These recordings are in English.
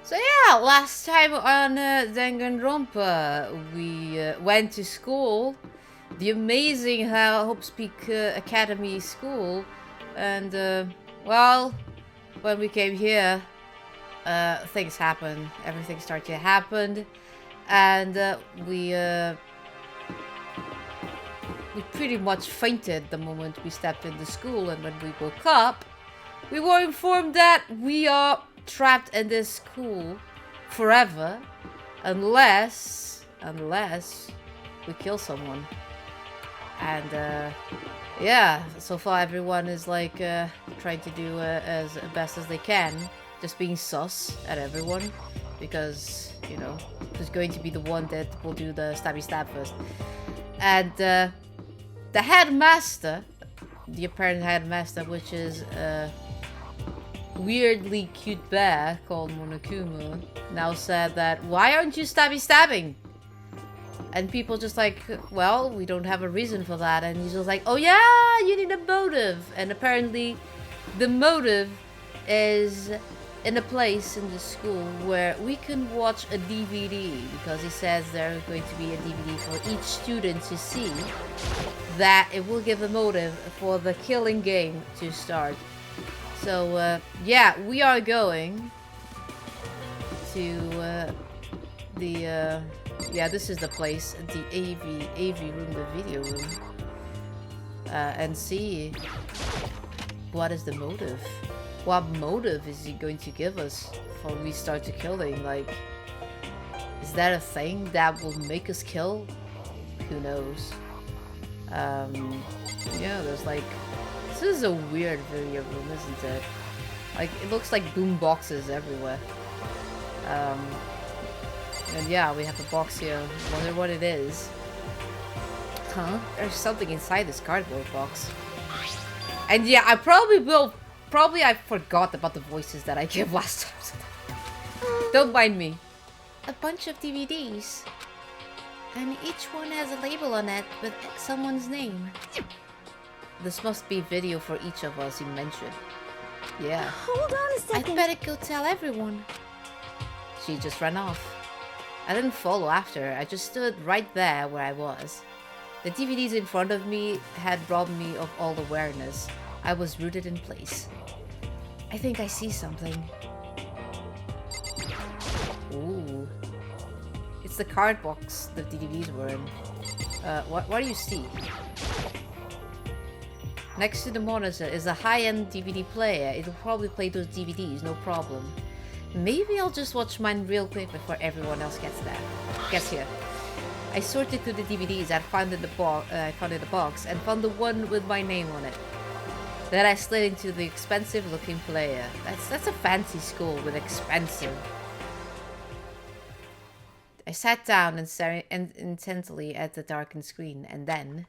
So yeah, last time on Danganronpa, we went to school, the amazing Hope Speak Academy school, and well, when we came here, things happened. Everything started to happen, and we pretty much fainted the moment we stepped into school. And when we woke up, we were informed that we are trapped in this school forever unless we kill someone. And yeah, so far everyone is like trying to do as best as they can, just being sus at everyone, because you know who's going to be the one that will do the stabby stab first. And the headmaster, the apparent headmaster, which is weirdly cute bear called Monokuma, now said that, why aren't you stabbing? And people just like, well, we don't have a reason for that. And he's just like, oh yeah, you need a motive. And apparently the motive is in a place in the school where we can watch a DVD, because he says there's going to be a DVD for each student to see, that it will give a motive for the killing game to start. So, yeah, we are going to yeah, this is the place, the AV room, the video room, and see what is the motive. What motive is he going to give us before we start to killing? Like, is that a thing that will make us kill? Who knows? Yeah, there's like, this is a weird video room, isn't it? Like, it looks like boom boxes everywhere. And yeah, we have a box here. Wonder what it is. Huh? There's something inside this cardboard box. And yeah, I I forgot about the voices that I gave last time. Don't mind me. A bunch of DVDs. And each one has a label on it with someone's name. This must be video for each of us, he mentioned. Yeah. Hold on a second. I'd better go tell everyone. She just ran off. I didn't follow after her. I just stood right there where I was. The DVDs in front of me had robbed me of all awareness. I was rooted in place. I think I see something. Ooh. It's the card box the DVDs were in. What do you see? Next to the monitor is a high-end DVD player. It'll probably play those DVDs, no problem. Maybe I'll just watch mine real quick before everyone else gets here. I sorted through the DVDs I found in the box and found the one with my name on it. Then I slid into the expensive-looking player. That's a fancy school with expensive. I sat down and stared intently at the darkened screen, and then...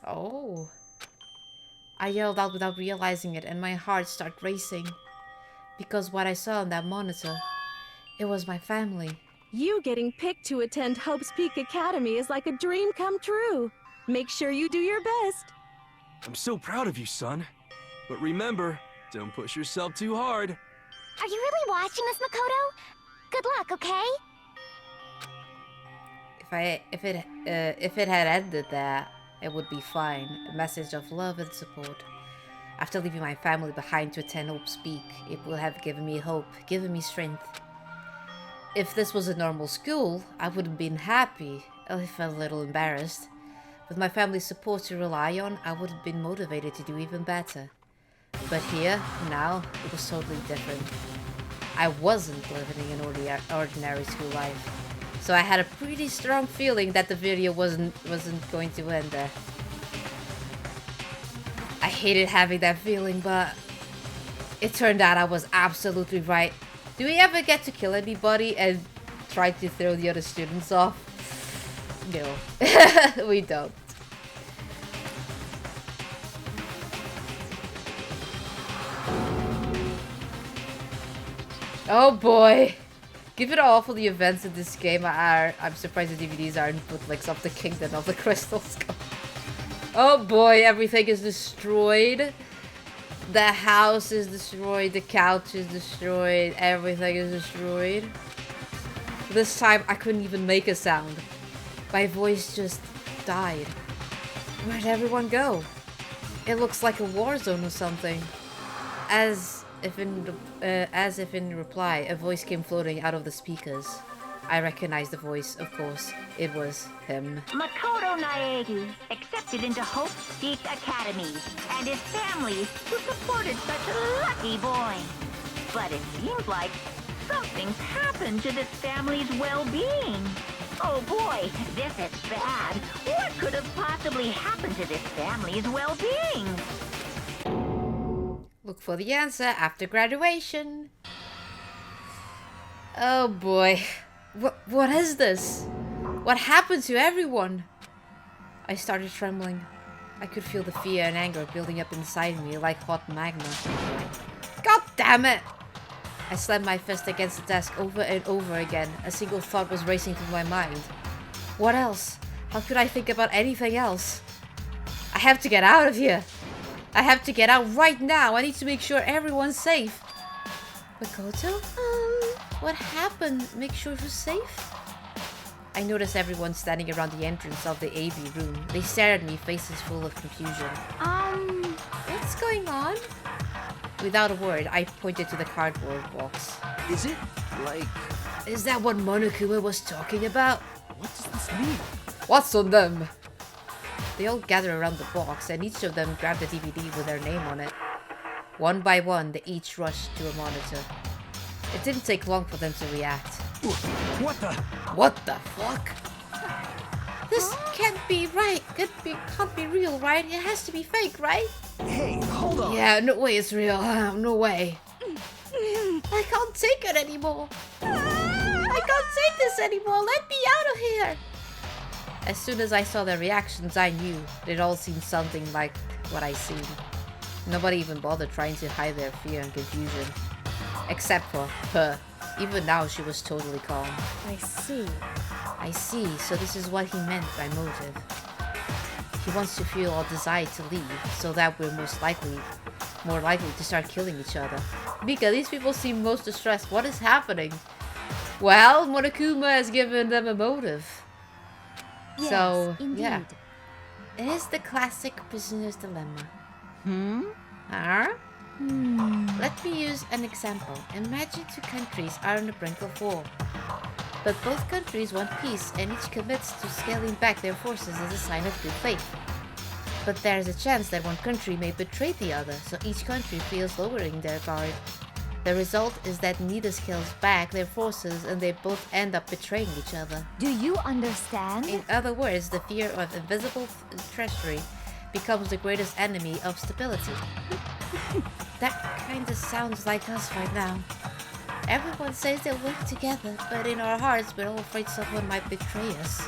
Oh. I yelled out without realizing it, and my heart started racing. Because what I saw on that monitor, it was my family. You getting picked to attend Hope's Peak Academy is like a dream come true. Make sure you do your best. I'm so proud of you, son. But remember, don't push yourself too hard. Are you really watching this, Makoto? Good luck, okay? If it had ended there, it would be fine. A message of love and support. After leaving my family behind to attend Hope's Peak, it would have given me hope, given me strength. If this was a normal school, I would have been happy. I felt a little embarrassed. With my family's support to rely on, I would have been motivated to do even better. But here, now, it was totally different. I wasn't living an ordinary school life. So I had a pretty strong feeling that the video wasn't going to end there. I hated having that feeling, but it turned out I was absolutely right. Do we ever get to kill anybody and try to throw the other students off? No, we don't. Oh boy. Give it all for the events in this game. I'm surprised the DVDs aren't bootlegs of the Kingdom of the Crystal Skull. Oh boy, everything is destroyed. The house is destroyed, the couch is destroyed, everything is destroyed. This time I couldn't even make a sound. My voice just died. Where'd everyone go? It looks like a war zone or something. As if in reply, a voice came floating out of the speakers. I recognized the voice, of course. It was him. Makoto Naegi accepted into Hope Peak Academy, and his family who supported such a lucky boy. But it seems like something's happened to this family's well-being. Oh boy, this is bad. What could have possibly happened to this family's well-being? Look for the answer after graduation. Oh boy. What is this? What happened to everyone? I started trembling. I could feel the fear and anger building up inside me like hot magma. God damn it! I slammed my fist against the desk over and over again. A single thought was racing through my mind. What else? How could I think about anything else? I have to get out of here. I have to get out right now. I need to make sure everyone's safe. Makoto? What happened? Make sure you're safe? I noticed everyone standing around the entrance of the AV room. They stared at me, faces full of confusion. What's going on? Without a word, I pointed to the cardboard box. Is it like... Is that what Monokuma was talking about? What does this mean? What's on them? They all gathered around the box, and each of them grabbed a DVD with their name on it. One by one, they each rushed to a monitor. It didn't take long for them to react. What the? What the fuck? This can't be right. Can't be real, right? It has to be fake, right? Hey, hold on. Yeah, no way it's real. No way. I can't take it anymore. I can't take this anymore. Let me out of here. As soon as I saw their reactions, I knew they'd all seen something like what I seen. Nobody even bothered trying to hide their fear and confusion. Except for her. Even now, she was totally calm. I see. I see, so this is what he meant by motive. He wants to feel our desire to leave, so that we're more likely to start killing each other. Mika, these people seem most distressed. What is happening? Well, Monokuma has given them a motive. Yes, So, indeed. yeah. It is the classic prisoner's dilemma. Huh? Let me use an example. Imagine two countries are on the brink of war. But both countries want peace and each commits to scaling back their forces as a sign of good faith. But there is a chance that one country may betray the other, so each country fears lowering their guard. The result is that neither scales back their forces and they both end up betraying each other. Do you understand? In other words, the fear of invisible treachery becomes the greatest enemy of stability. That kinda sounds like us right now. Everyone says they'll work together, but in our hearts we're all afraid someone might betray us.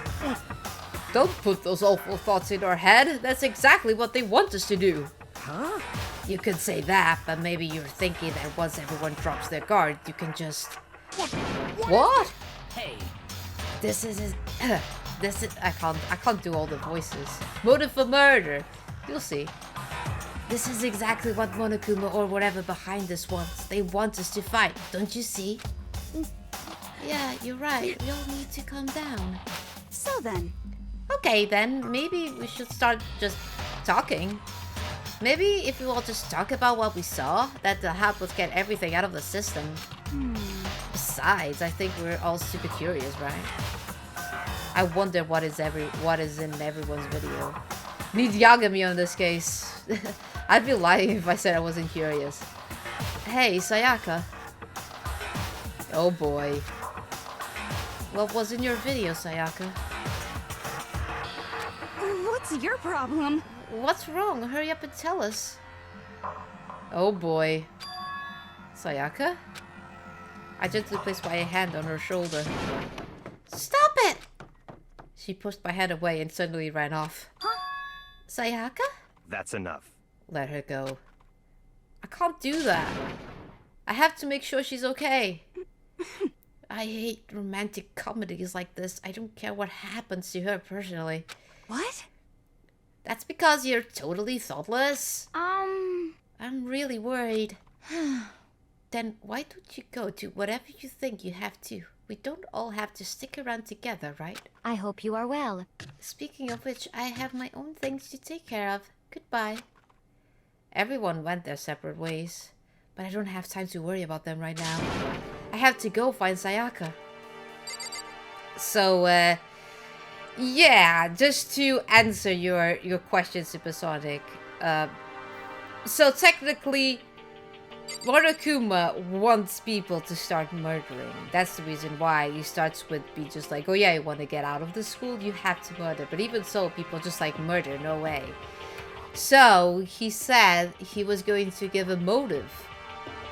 Don't put those awful thoughts in our head. That's exactly what they want us to do. Huh? You could say that, but maybe you're thinking that once everyone drops their guard, you can just... What? Hey. I can't do all the voices. Motive for murder. You'll see. This is exactly what Monokuma or whatever behind this wants. They want us to fight, don't you see? Yeah, you're right. We all need to calm down. So then, Okay, then maybe we should start just talking. Maybe if we all just talk about what we saw, that'll help us get everything out of the system. Besides, I think we're all super curious, right? I wonder what is in everyone's video. Need Yagami on this case. I'd be lying if I said I wasn't curious. Hey, Sayaka. Oh boy. What was in your video, Sayaka? what's your problem? What's wrong? Hurry up and tell us. Oh boy. Sayaka? I gently placed my hand on her shoulder. Stop it! She pushed my hand away and suddenly ran off. Huh? Sayaka? That's enough. Let her go. I can't do that. I have to make sure she's okay. I hate romantic comedies like this. I don't care what happens to her personally. What? That's because you're totally thoughtless. I'm really worried. Then why don't you go do whatever you think you have to? We don't all have to stick around together, right? I hope you are well. Speaking of which, I have my own things to take care of. Goodbye. Everyone went their separate ways, but I don't have time to worry about them right now. I have to go find Sayaka. So, yeah, just to answer your question, Supersonic. So technically, Monokuma wants people to start murdering. That's the reason why he starts with be just like, oh yeah, you want to get out of the school, you have to murder. But even so, people just like murder, no way. So he said he was going to give a motive.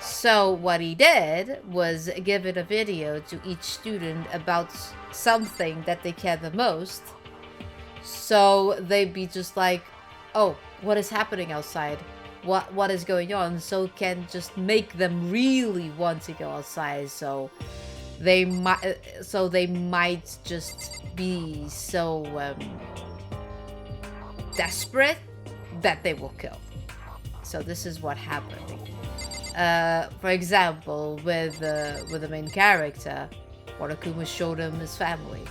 So what he did was give it a video to each student about something that they care the most. So they'd be just like, oh, what is happening outside? What is going on? So can just make them really want to go outside. So they might just be so desperate that they will kill. So this is what happened. For example, with the main character, Monokuma showed him his family,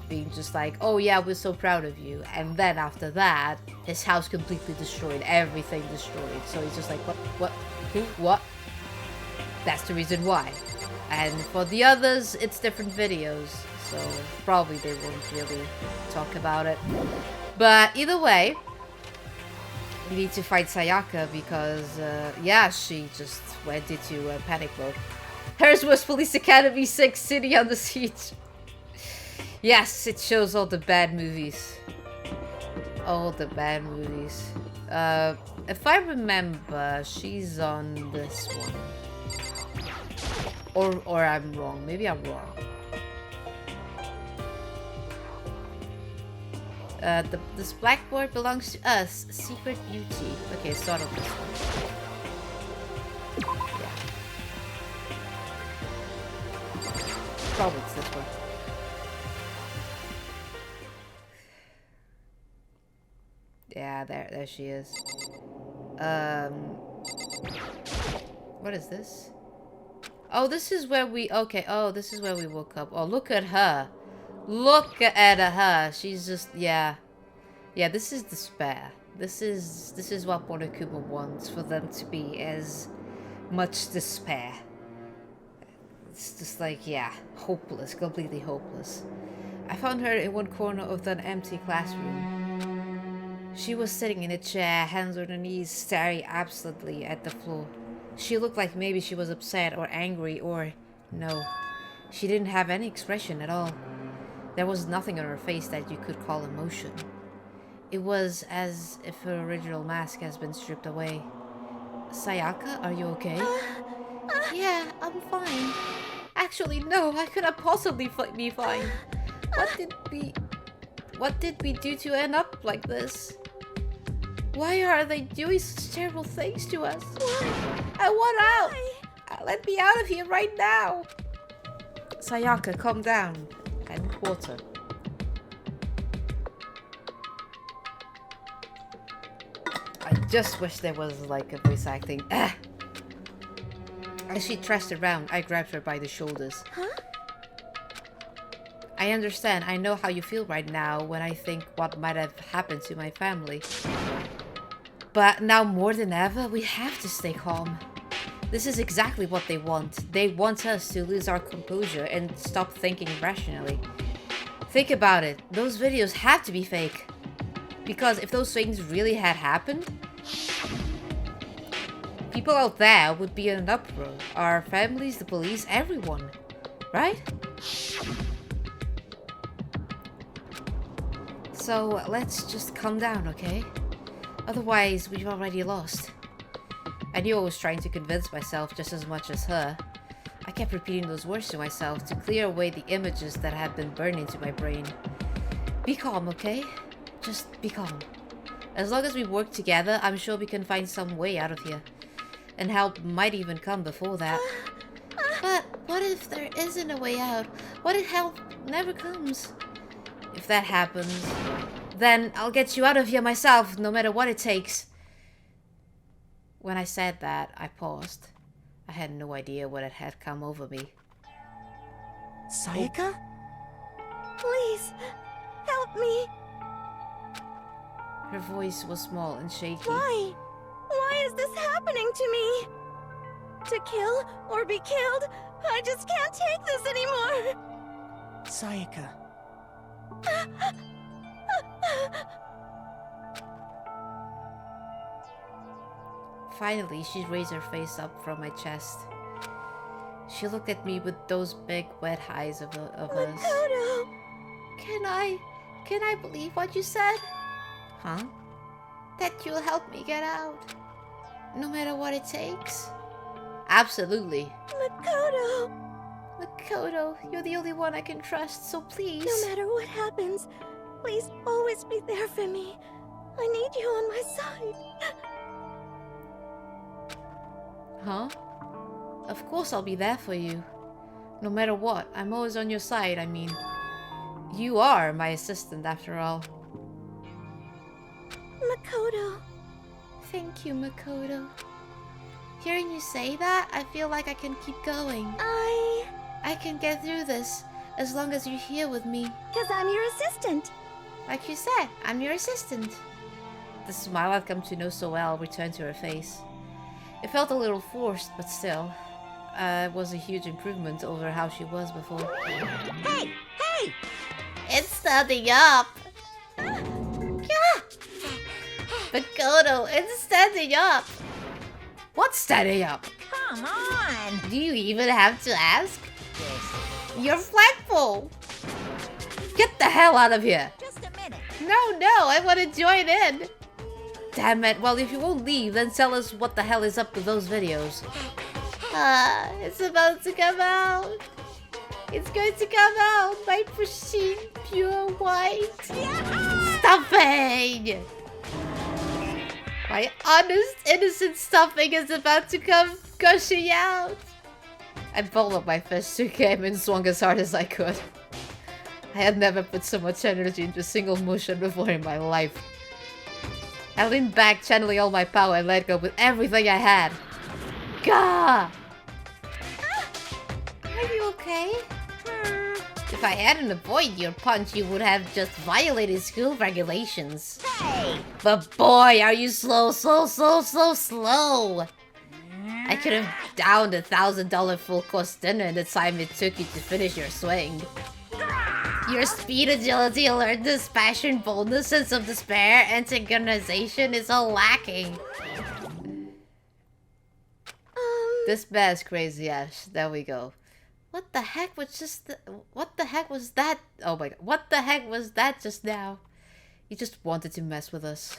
being just like, oh yeah, we're so proud of you. And then after that, his house completely destroyed, everything destroyed. So he's just like, what, who, what? That's the reason why. And for the others, it's different videos, so probably they won't really talk about it. But either way, we need to fight Sayaka because, yeah, she just went into panic mode. Hers was Police Academy 6 City on the Siege. Yes, it shows all the bad movies. All the bad movies. If I remember, she's on this one. Or I'm wrong. Maybe I'm wrong. This blackboard belongs to us. Secret Beauty. Okay, start on this one. Yeah. Probably it's this one. Yeah, there she is. What is this? Oh, this is where we... Okay, oh, this is where we woke up. Oh, look at her. Look at her. She's just... Yeah. Yeah, this is despair. This is what Monokuma wants. For them to be as much despair. It's just like, yeah. Hopeless. Completely hopeless. I found her in one corner of that empty classroom. She was sitting in a chair, hands on her knees, staring absently at the floor. She looked like maybe she was upset or angry or... No. She didn't have any expression at all. There was nothing on her face that you could call emotion. It was as if her original mask has been stripped away. Sayaka, are you okay? Yeah, I'm fine. Actually, no, I could not possibly be fine. What did we do to end up like this? Why are they doing such terrible things to us? I want out! Let me out of here right now! Sayaka, calm down. And water. I just wish there was like a voice acting. Ah! As she thrashed around, I grabbed her by the shoulders. Huh? I understand. I know how you feel right now when I think what might have happened to my family. But now more than ever, we have to stay calm. This is exactly what they want. They want us to lose our composure and stop thinking rationally. Think about it. Those videos have to be fake. Because if those things really had happened, people out there would be in an uproar. Our families, the police, everyone. Right? So let's just calm down, okay? Otherwise, we've already lost. I knew I was trying to convince myself just as much as her. I kept repeating those words to myself to clear away the images that had been burned into my brain. Be calm, okay? Just be calm. As long as we work together, I'm sure we can find some way out of here. And help might even come before that. But what if there isn't a way out? What if help never comes? If that happens, then I'll get you out of here myself, no matter what it takes. When I said that, I paused. I had no idea what had come over me. Sayaka? Please, help me. Her voice was small and shaky. Why? Why is this happening to me? To kill or be killed? I just can't take this anymore. Sayaka. Finally, she raised her face up from my chest. She looked at me with those big, wet eyes of hers. Makoto! Can I believe what you said? Huh? That you'll help me get out. No matter what it takes? Absolutely. Makoto! Makoto, you're the only one I can trust, so please. No matter what happens, please always be there for me. I need you on my side. Huh? Of course I'll be there for you. No matter what, I'm always on your side. I mean, you are my assistant after all. Makoto. Thank you, Makoto. Hearing you say that, I feel like I can keep going. I can get through this, as long as you're here with me. 'Cause I'm your assistant. Like you said, I'm your assistant. The smile I'd come to know so well returned to her face. It felt a little forced, but still. It was a huge improvement over how she was before. Hey! Hey! It's standing up! Yeah. Makoto, it's standing up! What's standing up? Come on! Do you even have to ask? You're flagpole! Get the hell out of here! Just a minute. No, I want to join in! Damn it, well if you won't leave, then tell us what the hell is up with those videos. It's about to come out! It's going to come out, my pristine, pure white stuffing! My honest, innocent stuffing is about to come gushing out! I balled up my fist, took aim, and swung as hard as I could. I had never put so much energy into a single motion before in my life. I leaned back, channeling all my power, and let go with everything I had. Gah! Are you okay? If I hadn't avoided your punch, you would have just violated school regulations. Hey! But boy, are you slow. I could have downed $1,000 full-course dinner in the time it took you to finish your swing. Your speed, agility, alertness, passion, boldness, sense of despair, and synchronization is all lacking. This bear's crazy, Ash. There we go. What the heck was just what the heck was that? Oh my god. What the heck was that just now? You just wanted to mess with us.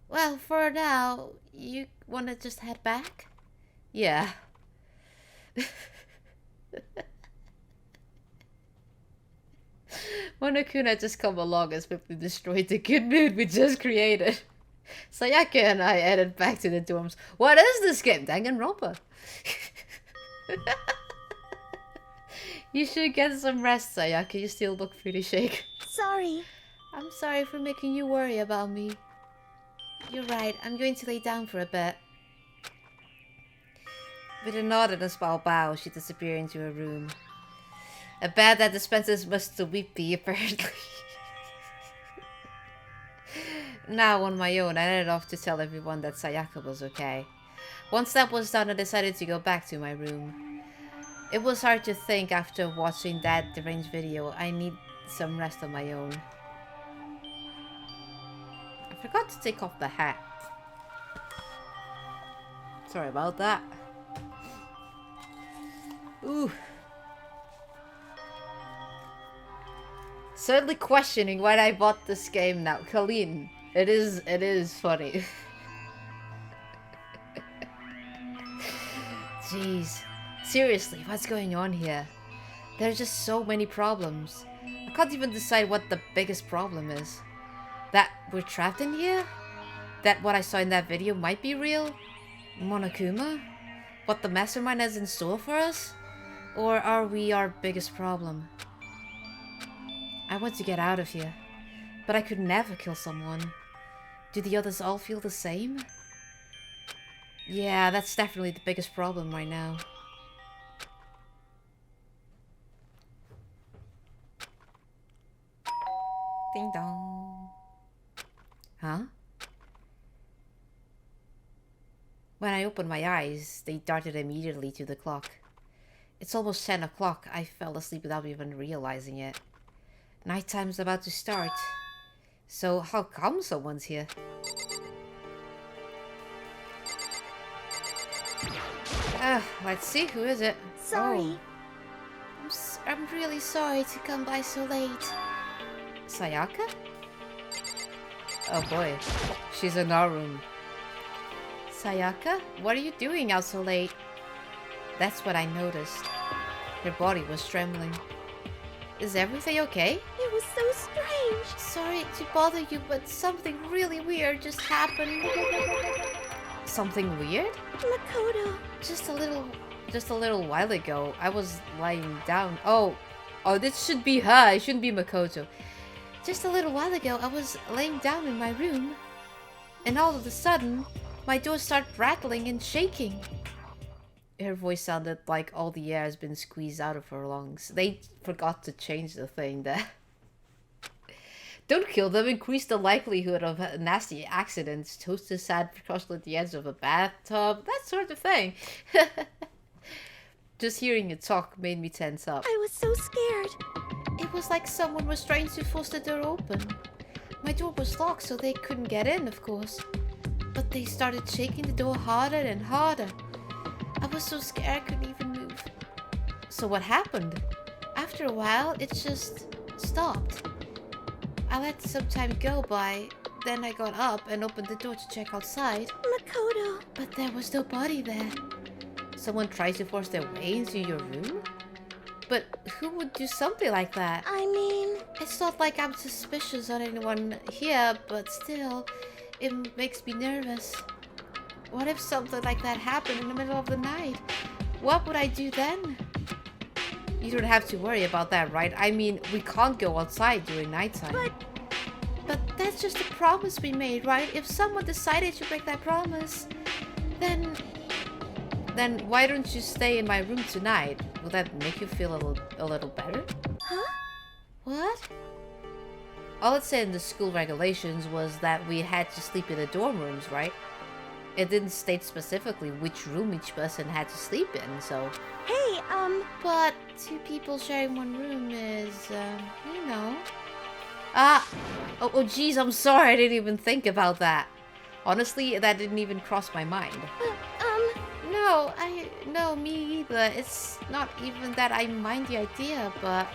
Well, for now, you wanna just head back? Yeah. Monokuna just come along and swiftly destroyed the good mood we just created. Sayaka and I headed back to the dorms. What is this game? Danganronpa. You should get some rest, Sayaka. You still look pretty shaken. Sorry. I'm sorry for making you worry about me. You're right. I'm going to lay down for a bit. With a nod and a small bow, she disappeared into her room. A bed that dispenses Mr. Weepy, apparently. Now, on my own, I headed off to tell everyone that Sayaka was okay. Once that was done, I decided to go back to my room. It was hard to think after watching that deranged video. I need some rest on my own. I forgot to take off the hat. Sorry about that. Ooh. Certainly questioning why I bought this game now. Colleen, it is funny. Jeez. Seriously, what's going on here? There's just so many problems. I can't even decide what the biggest problem is. That we're trapped in here? That what I saw in that video might be real? Monokuma? What the mastermind has in store for us? Or are we our biggest problem? I want to get out of here, but I could never kill someone. Do the others all feel the same? Yeah, that's definitely the biggest problem right now. Ding dong. Huh? When I opened my eyes, they darted immediately to the clock. It's almost 10 o'clock. I fell asleep without even realizing it. Nighttime's about to start. So how come someone's here? Let's see, who is it? Sorry. Oh. I'm really sorry to come by so late. Sayaka? Oh boy, she's in our room. Sayaka, what are you doing out so late? That's what I noticed. Her body was trembling. Is everything okay? It was so strange. Sorry to bother you, but something really weird just happened. Something weird? Makoto. Just a little while ago, I was lying down. Oh, this should be her. It shouldn't be Makoto. Just a little while ago, I was laying down in my room, and all of a sudden, my door started rattling and shaking. Her voice sounded like all the air has been squeezed out of her lungs. They forgot to change the thing there. Don't kill them, increase the likelihood of nasty accidents. Toast a sad crushed at the edge of a bathtub, that sort of thing. Just hearing it talk made me tense up. I was so scared. It was like someone was trying to force the door open. My door was locked, so they couldn't get in, of course. But they started shaking the door harder and harder. I was so scared I couldn't even move. So what happened? After a while, it just stopped. I let some time go by, then I got up and opened the door to check outside. Makoto. But there was nobody there. Someone tried to force their way into your room? But who would do something like that? I mean... It's not like I'm suspicious on anyone here, but still, it makes me nervous. What if something like that happened in the middle of the night? What would I do then? You don't have to worry about that, right? I mean, we can't go outside during nighttime. But that's just a promise we made, right? If someone decided to break that promise, then why don't you stay in my room tonight? Will that make you feel a little better? Huh? What? All it said in the school regulations was that we had to sleep in the dorm rooms, right? It didn't state specifically which room each person had to sleep in, so... Hey, But two people sharing one room is, you know... Oh geez, I'm sorry, I didn't even think about that. Honestly, that didn't even cross my mind. No, me either. It's not even that I mind the idea, but...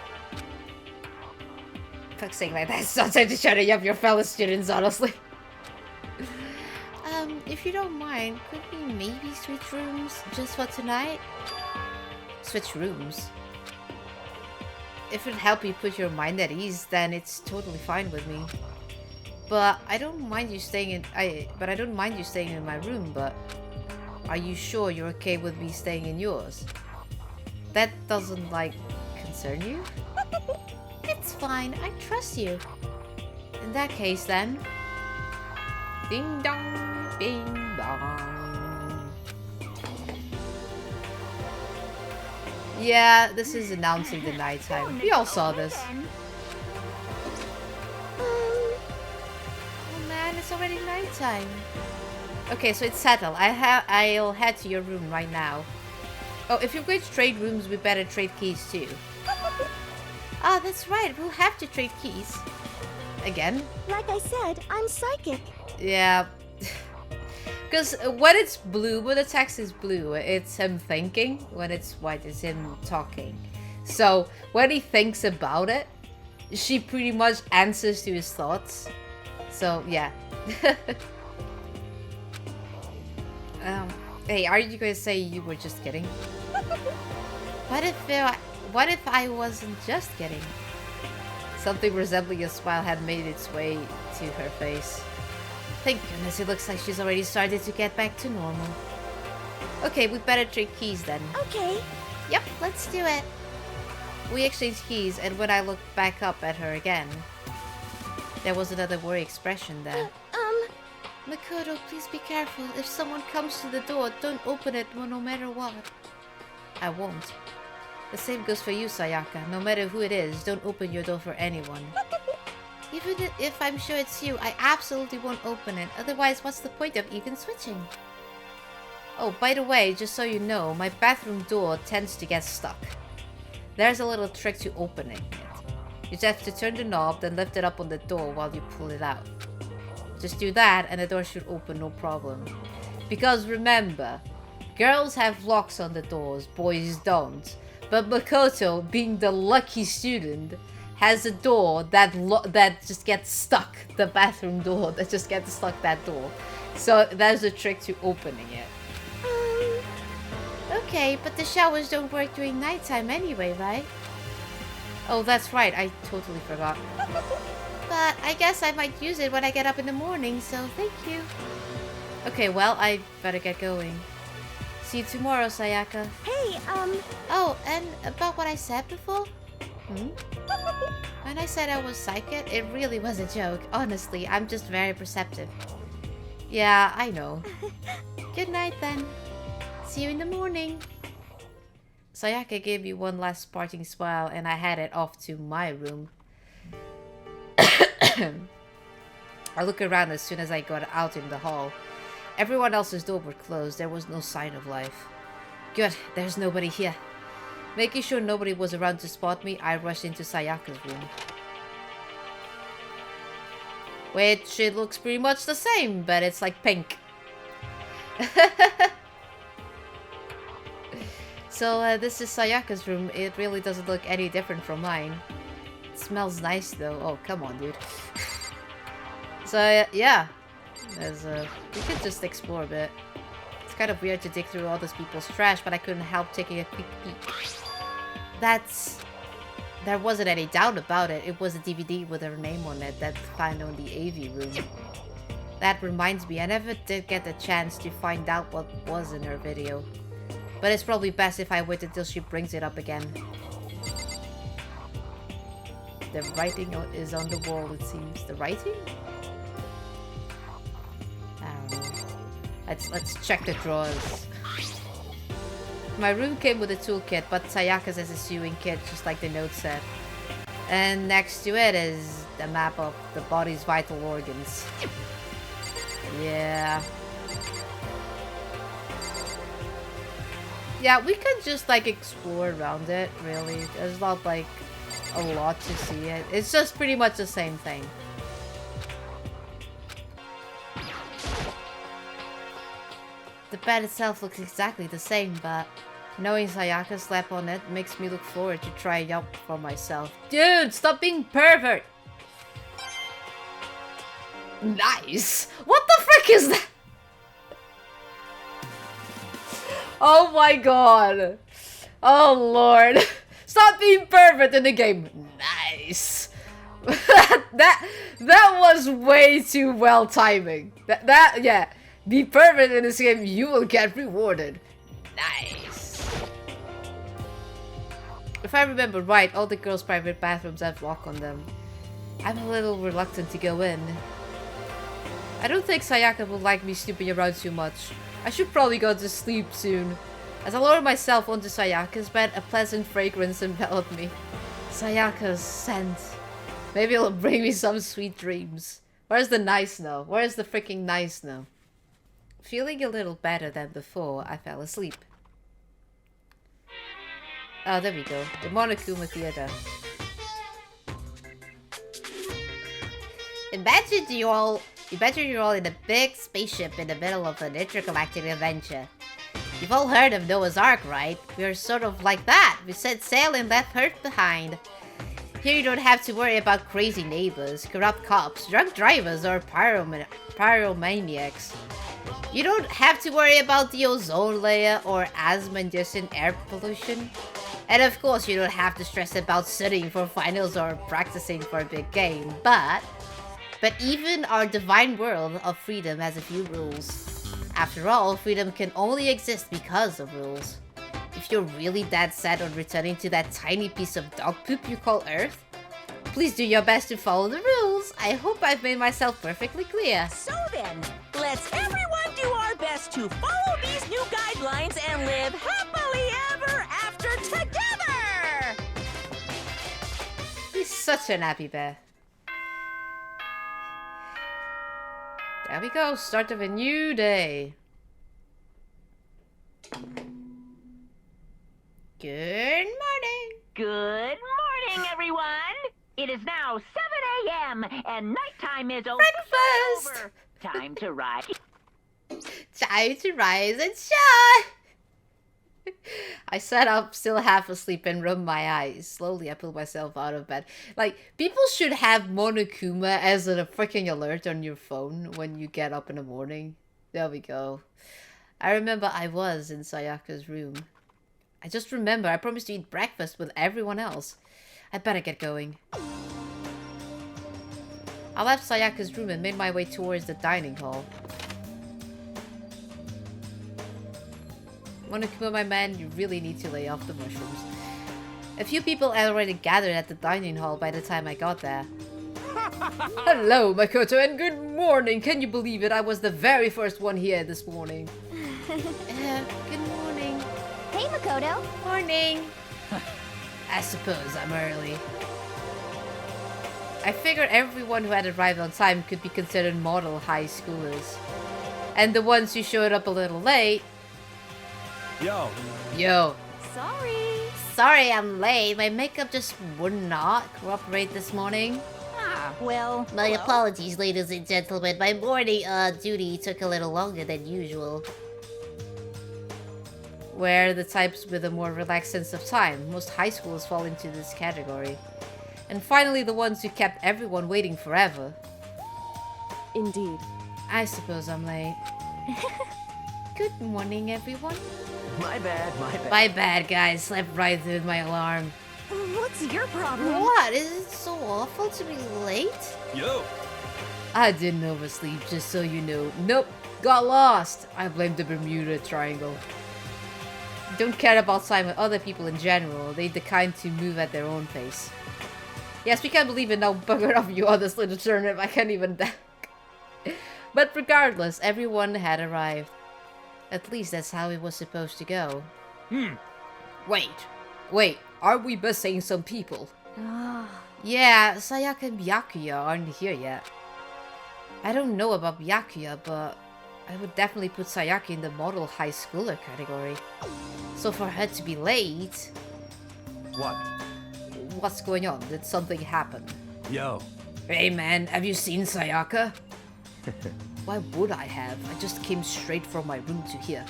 Fuck's sake, like that's not time to shut up your fellow students, honestly. If you don't mind, could we maybe switch rooms just for tonight? Switch rooms? If it'd help you put your mind at ease, then it's totally fine with me. But I don't mind you staying in my room, but are you sure you're okay with me staying in yours? That doesn't, like, concern you? It's fine, I trust you. In that case, then... Ding dong, bing bong. Yeah, this is announcing the nighttime. We all saw this. Oh man, it's already nighttime. Okay, so it's settled. I'll head to your room right now. Oh, if you're going to trade rooms, we better trade keys too. Ah, that's right. We'll have to trade keys. Again? like I said, I'm psychic. Yeah. Because when it's blue, when the text is blue, it's him thinking. When it's white, it's him talking. So when he thinks about it, she pretty much answers to his thoughts. So yeah. Hey, are you gonna say you were just kidding? What if I wasn't just kidding? Something resembling a smile had made its way to her face. Thank goodness, it looks like she's already started to get back to normal. Okay, we better trade keys then. Okay. Yep, let's do it. We exchanged keys, and when I looked back up at her again, there was another worried expression there. Makoto, please be careful. If someone comes to the door, don't open it no matter what. I won't. The same goes for you, Sayaka. No matter who it is, don't open your door for anyone. Even if I'm sure it's you, I absolutely won't open it. Otherwise, what's the point of even switching? Oh, by the way, just so you know, my bathroom door tends to get stuck. There's a little trick to opening it. You just have to turn the knob, then lift it up on the door while you pull it out. Just do that and the door should open no problem. Because remember, girls have locks on the doors, boys don't. But Makoto, being the lucky student, has a door that just gets stuck. The bathroom door that just gets stuck, that door. So that's a trick to opening it. Okay, but the showers don't work during nighttime anyway, right? Oh, that's right. I totally forgot. But I guess I might use it when I get up in the morning, so thank you. Okay, well, I better get going. See you tomorrow, Sayaka. Hey, Oh, and about what I said before? When I said I was psychic, it really was a joke. Honestly, I'm just very perceptive. Yeah, I know. Good night then. See you in the morning. Sayaka gave me one last parting smile and I headed off to my room. I look around as soon as I got out in the hall. Everyone else's doors were closed. There was no sign of life. Good, there's nobody here. Making sure nobody was around to spot me, I rushed into Sayaka's room. Which it looks pretty much the same, but it's like pink. So this is Sayaka's room. It really doesn't look any different from mine. It smells nice though. Oh, come on, dude. So yeah, we could just explore a bit. It's kind of weird to dig through all those people's trash, but I couldn't help taking a quick peek. There wasn't any doubt about it. It was a DVD with her name on it that found on the AV room. That reminds me, I never did get the chance to find out what was in her video. But it's probably best if I wait until she brings it up again. The writing is on the wall, it seems. The writing? I don't know. Let's check the drawers. My room came with a toolkit, but Sayaka's is a sewing kit, just like the note said. And next to it is the map of the body's vital organs. Yeah. Yeah, we could just like explore around it, really. There's not like a lot to see. It's just pretty much the same thing. The bed itself looks exactly the same, but knowing Sayaka slept on it makes me look forward to trying out for myself. Dude, stop being pervert! Nice! What the frick is that? Oh my god! Oh lord! Stop being pervert in the game! Nice! that was way too well timing. Yeah. Be perfect in this game, you will get rewarded. Nice. If I remember right, all the girls' private bathrooms have lock on them. I'm a little reluctant to go in. I don't think Sayaka will like me snooping around too much. I should probably go to sleep soon. As I lower myself onto Sayaka's bed, a pleasant fragrance enveloped me. Sayaka's scent. Maybe it'll bring me some sweet dreams. Where's the nice now? Where's the freaking nice now? Feeling a little better than before, I fell asleep. Oh, there we go. The Monokuma Theater. Imagine you're all in a big spaceship in the middle of an intergalactic adventure. You've all heard of Noah's Ark, right? We're sort of like that. We set sail and left Earth behind. Here you don't have to worry about crazy neighbors, corrupt cops, drunk drivers, or pyromaniacs. You don't have to worry about the ozone layer or asthma-inducing air pollution. And of course, you don't have to stress about studying for finals or practicing for a big game. But even our divine world of freedom has a few rules. After all, freedom can only exist because of rules. If you're really that set on returning to that tiny piece of dog poop you call Earth, please do your best to follow the rules. I hope I've made myself perfectly clear. So then, to follow these new guidelines and live happily ever after together! He's such an happy bear. There we go, start of a new day. Good morning. Good morning, everyone. It is now 7 a.m. and nighttime is Breakfast. over. Time to rise. Time to rise and shine. I sat up, still half asleep, and rubbed my eyes. Slowly, I pulled myself out of bed. Like, people should have Monokuma as a freaking alert on your phone when you get up in the morning. There we go. I remember I was in Sayaka's room. I just remember I promised to eat breakfast with everyone else. I'd better get going. I left Sayaka's room and made my way towards the dining hall. Monokuma, my man, you really need to lay off the mushrooms. A few people had already gathered at the dining hall by the time I got there. Hello, Makoto, and good morning! Can you believe it? I was the very first one here this morning. Good morning. Hey, Makoto. Morning. I suppose I'm early. I figured everyone who had arrived on time could be considered model high schoolers. And the ones who showed up a little late... Yo. Yo. Sorry. I'm late. My makeup just would not cooperate this morning. Well, My apologies, ladies and gentlemen. My morning duty took a little longer than usual. We're the types with a more relaxed sense of time. Most high schoolers fall into this category. And finally, the ones who kept everyone waiting forever. Indeed. I suppose I'm late. Good morning, everyone. My bad. My bad, guys. Slept right through my alarm. What's your problem? What? Is it so awful to be late? Yo. I didn't oversleep, just so you know. Nope. Got lost. I blame the Bermuda Triangle. Don't care about time with other people in general. They're the kind to move at their own pace. Yes, we can't believe it now. Bugger off, you other little turnip. I can't even... But regardless, everyone had arrived. At least that's how it was supposed to go. Wait. Are we missing some people? Yeah, Sayaka and Byakuya aren't here yet. I don't know about Byakuya, but I would definitely put Sayaka in the model high schooler category. So for her to be late... What? What's going on? Did something happen? Yo. Hey man, have you seen Sayaka? Why would I have? I just came straight from my room to here.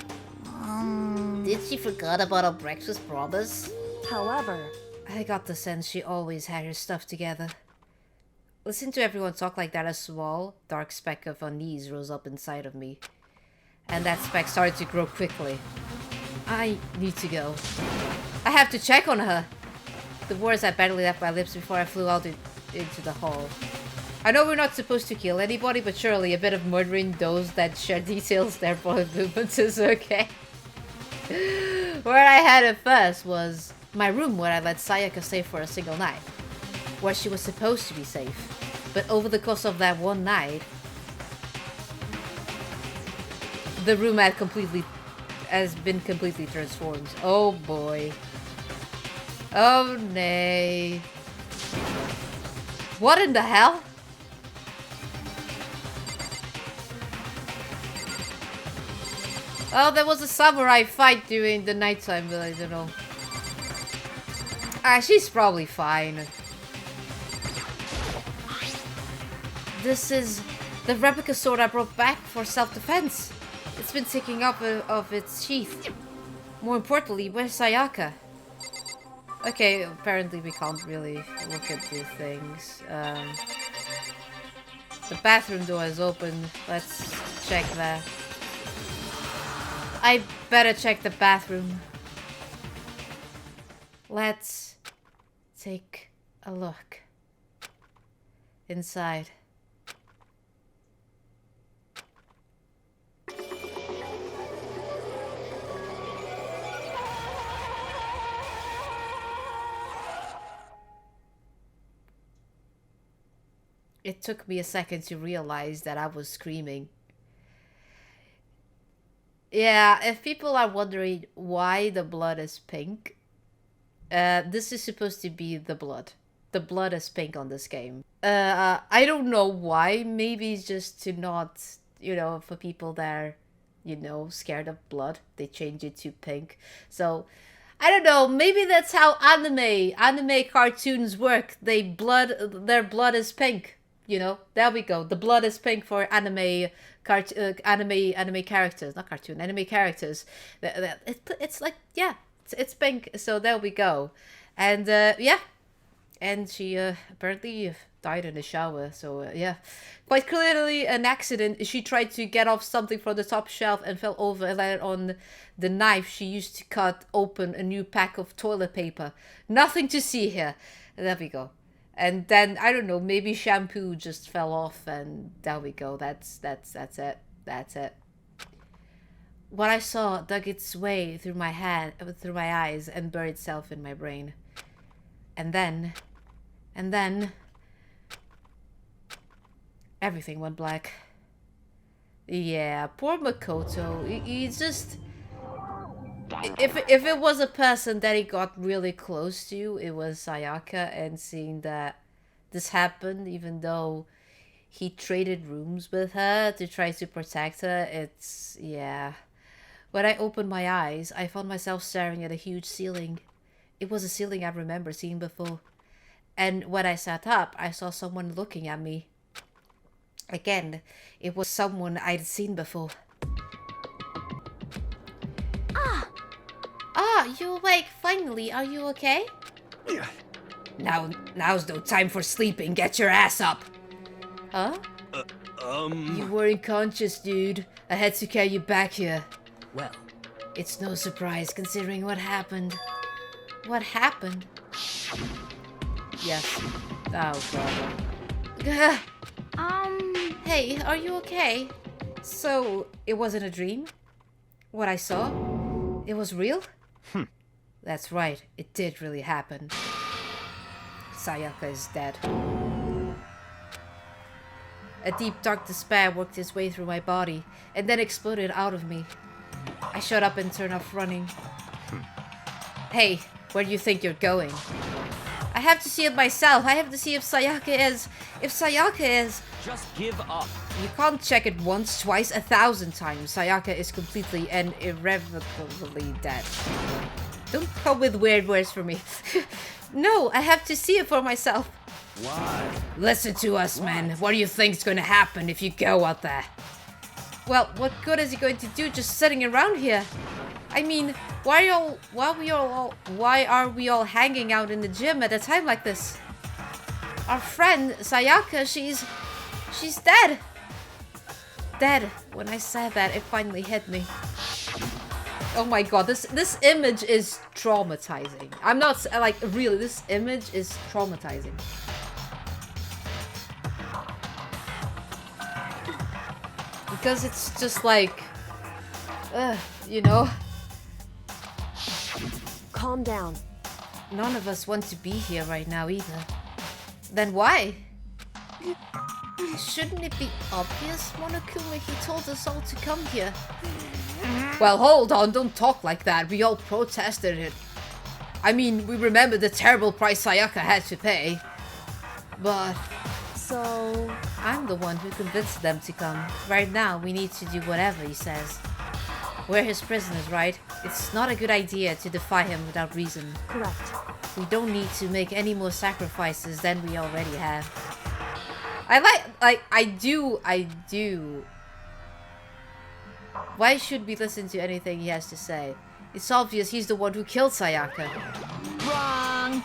Did she forget about our breakfast promise? However, I got the sense she always had her stuff together. Listening to everyone talk like that, a small, dark speck of unease rose up inside of me. And that speck started to grow quickly. I need to go. I have to check on her. The words had barely left my lips before I flew out into the hall. I know we're not supposed to kill anybody, but surely a bit of murdering those that share details their body movements is okay. Where I had it first was my room, where I let Sayaka stay for a single night. Where she was supposed to be safe. But over the course of that one night, the room has been completely transformed. Oh boy. Oh nay. What in the hell? Oh, there was a samurai fight during the nighttime, but I don't know. Ah, she's probably fine. This is the replica sword I brought back for self-defense. It's been taking up of its sheath. More importantly, where's Sayaka? Okay, apparently we can't really look at these things. The bathroom door is open. Let's check that. I better check the bathroom. Let's take a look inside. It took me a second to realize that I was screaming. Yeah, if people are wondering why the blood is pink, this is supposed to be the blood. The blood is pink on this game. I don't know why. Maybe it's just to not, for people that are, scared of blood, they change it to pink. So, I don't know. Maybe that's how anime cartoons work. Their blood is pink. There we go. The blood is pink for anime characters, not cartoon, anime characters. It's like, yeah, it's pink. So there we go. And yeah, and she apparently died in the shower. So yeah, quite clearly an accident. She tried to get off something from the top shelf and fell over and landed on the knife she used to cut open a new pack of toilet paper. Nothing to see here. There we go. And then, I don't know, maybe shampoo just fell off and there we go. That's it. That's it. What I saw dug its way through my eyes and buried itself in my brain. And then, everything went black. Yeah, poor Makoto. He just... If it was a person that he got really close to, it was Sayaka, and seeing that this happened, even though he traded rooms with her to try to protect her, it's, yeah. When I opened my eyes, I found myself staring at a huge ceiling. It was a ceiling I remember seeing before. And when I sat up, I saw someone looking at me. Again, it was someone I'd seen before. You awake finally. Are you okay? Yeah. Now's no time for sleeping. Get your ass up. Huh? You were unconscious, dude. I had to carry you back here. Well, it's no surprise considering what happened. What happened? Yes. Oh, God. Hey, are you okay? So, it wasn't a dream? What I saw? It was real? That's right, it did really happen. Sayaka is dead. A deep dark despair worked its way through my body, and then exploded out of me. I shut up and turned off running. Hey, where do you think you're going? I have to see it myself. I have to see if Sayaka is... Just give up. You can't check it once, twice, 1,000 times. Sayaka is completely and irrevocably dead. Don't come with weird words for me. No, I have to see it for myself. Why? Listen to us, man. What do you think is going to happen if you go out there? Well, what good is he going to do just sitting around here? I mean, why are we all hanging out in the gym at a time like this? Our friend Sayaka, she's dead. Dead. When I said that, it finally hit me. Oh my god, this image is traumatizing. I'm not, like, really, this image is traumatizing. Because it's just like, you know. Calm down. None of us want to be here right now either. Then why? Shouldn't it be obvious, Monokuma? He told us all to come here. Well, hold on, don't talk like that. We all protested it. I mean, we remember the terrible price Sayaka had to pay. But... so... I'm the one who convinced them to come. Right now, we need to do whatever he says. We're his prisoners, right? It's not a good idea to defy him without reason. Correct. We don't need to make any more sacrifices than we already have. I do. Why should we listen to anything he has to say? It's obvious he's the one who killed Sayaka. Wrong.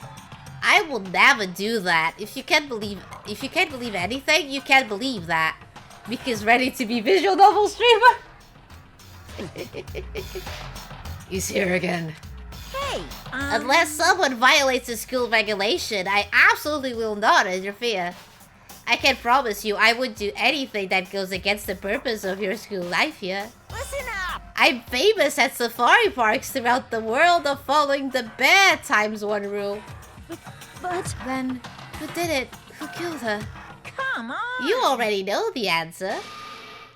I will never do that. If you can't believe anything, you can't believe that. Mika's ready to be visual novel streamer. He's here again. Hey, Unless someone violates a school regulation, I absolutely will not interfere. I can promise you I would do anything that goes against the purpose of your school life here. listen up. I'm famous at safari parks throughout the world of following the bear ×1 rule. But... Then, who did it? Who killed her? Come on. You already know the answer.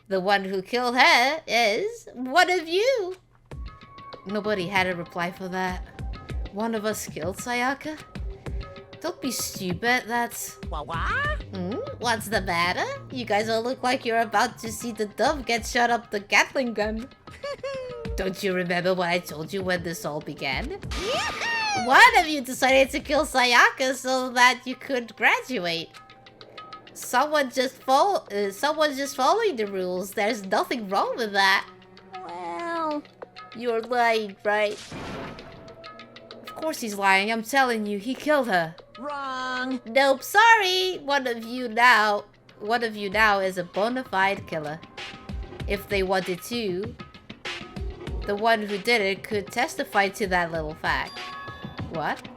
The one who killed her is one of you. Nobody had a reply for that. One of us killed Sayaka? Don't be stupid, that's... What? What's the matter? You guys all look like you're about to see the dove get shot up the Gatling gun. Don't you remember what I told you when this all began? One of you decided to kill Sayaka so that you could graduate. Someone's just following the rules. There's nothing wrong with that. Well... You're lying, right? Of course he's lying. I'm telling you, he killed her. Wrong. Nope, sorry. One of you now is a bona fide killer. If they wanted to, the one who did it could testify to that little fact. What?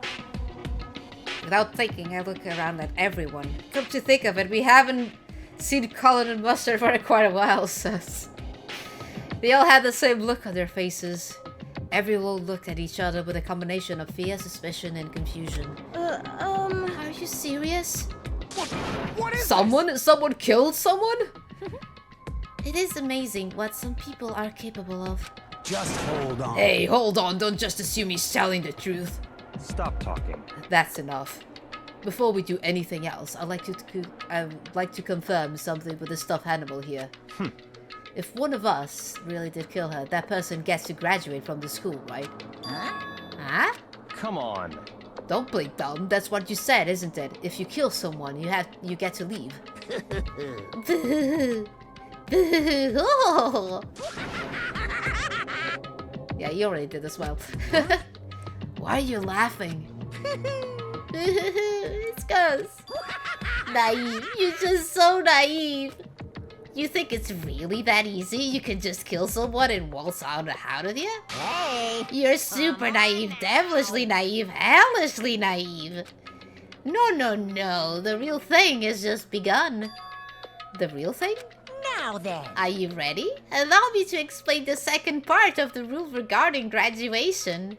Without thinking, I look around at everyone. Come to think of it, we haven't seen Colin and Mustard for quite a while, sus. They all had the same look on their faces. Everyone looked at each other with a combination of fear, suspicion, and confusion. Are you serious? What is Someone killed someone? It is amazing what some people are capable of. Just hold on. Hey, hold on. Don't just assume he's telling the truth. Stop talking. That's enough. Before we do anything else, I'd like to confirm something with the stuffed animal here. If one of us really did kill her, that person gets to graduate from the school, right? Huh? Come on. Don't play dumb. That's what you said, isn't it? If you kill someone, you get to leave. Yeah, you already did as well. Why are you laughing? It's 'cause naive. You're just so naive. You think it's really that easy? You can just kill someone and waltz out of you? Hey. You're super naive, devilishly naive, hellishly naive. No. The real thing has just begun. The real thing? Now then. Are you ready? Allow me to explain the second part of the rule regarding graduation.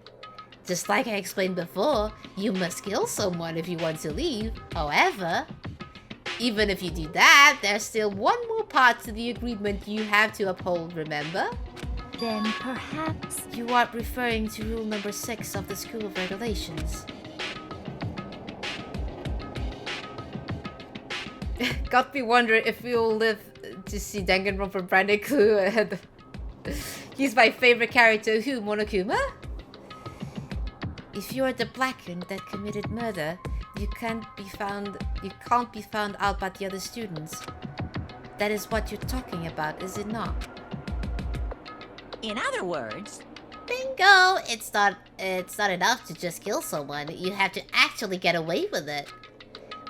Just like I explained before, you must kill someone if you want to leave. However, even if you do that, there's still one more part to the agreement you have to uphold, remember? Then perhaps... You are referring to rule number 6 of the School of Regulations. Got me wondering if we'll live to see Danganronpa Branded Clue and he's my favorite character, who, Monokuma? If you're the Blackened that committed murder, you can't be found out by the other students. That is what you're talking about, is it not? In other words... Bingo! It's not enough to just kill someone. You have to actually get away with it.